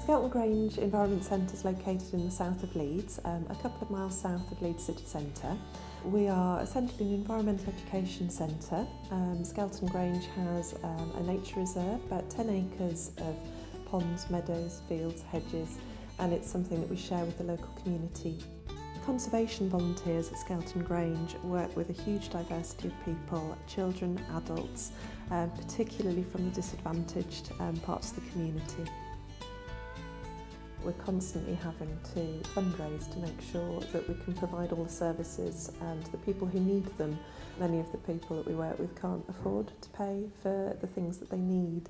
Skelton Grange Environment Centre is located in the south of Leeds, a couple of miles south of Leeds city centre. We are essentially an environmental education centre. Skelton Grange has a nature reserve, about 10 acres of ponds, meadows, fields, hedges, and it's something that we share with the local community. Conservation volunteers at Skelton Grange work with a huge diversity of people, children, adults, particularly from the disadvantaged parts of the community. We're constantly having to fundraise to make sure that we can provide all the services to the people who need them. Many of the people that we work with can't afford to pay for the things that they need.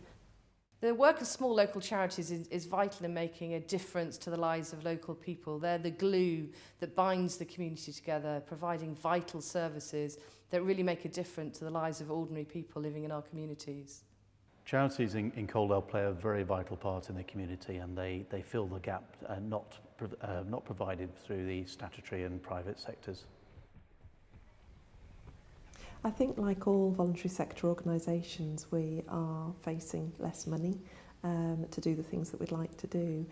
The work of small local charities is vital in making a difference to the lives of local people. They're the glue that binds the community together, providing vital services that really make a difference to the lives of ordinary people living in our communities. Charities in Calderdale play a very vital part in the community, and they fill the gap not provided through the statutory and private sectors. I think, like all voluntary sector organisations, we are facing less money to do the things that we'd like to do,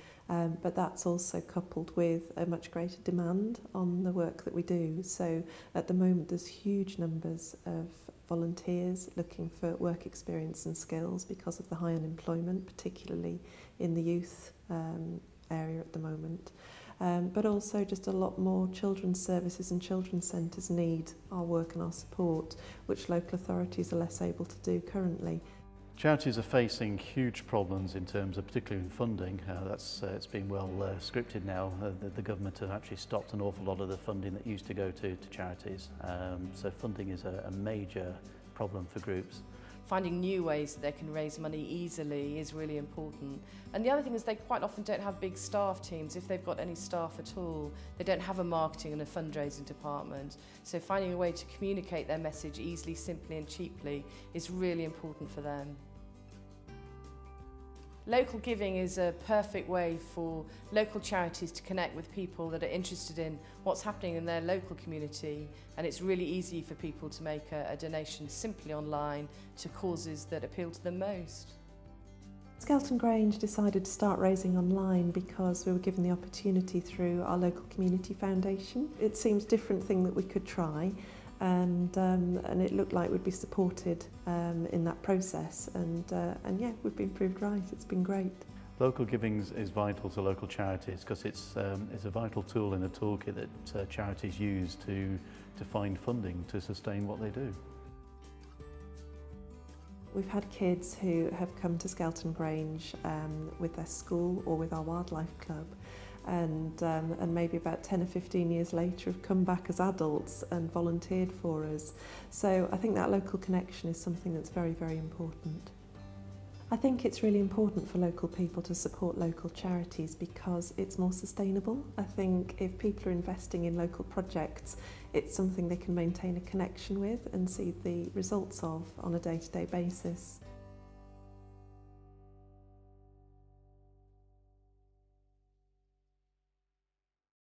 but that's also coupled with a much greater demand on the work that we do. So at the moment there's huge numbers of volunteers looking for work experience and skills because of the high unemployment, particularly in the youth area at the moment. But also just a lot more children's services and children's centres need our work and our support, which local authorities are less able to do currently. Charities are facing huge problems in terms of, particularly in funding. It's been well scripted now. The government have actually stopped an awful lot of the funding that used to go to charities. So funding is a major problem for groups. Finding new ways that they can raise money easily is really important. And the other thing is they quite often don't have big staff teams. If they've got any staff at all, they don't have a marketing and a fundraising department. So finding a way to communicate their message easily, simply and cheaply is really important for them. Local giving is a perfect way for local charities to connect with people that are interested in what's happening in their local community, and it's really easy for people to make a donation simply online to causes that appeal to them most. Skelton Grange decided to start raising online because we were given the opportunity through our local community foundation. It seems a different thing that we could try, and it looked like we'd be supported in that process, and yeah, we've been proved right. It's been great. Local giving is vital to local charities because it's a vital tool in the toolkit that charities use to find funding to sustain what they do. We've had kids who have come to Skelton Grange with their school or with our wildlife club, and maybe about 10 or 15 years later have come back as adults and volunteered for us. So I think that local connection is something that's very, very important. I think it's really important for local people to support local charities because it's more sustainable. I think if people are investing in local projects, it's something they can maintain a connection with and see the results of on a day-to-day basis.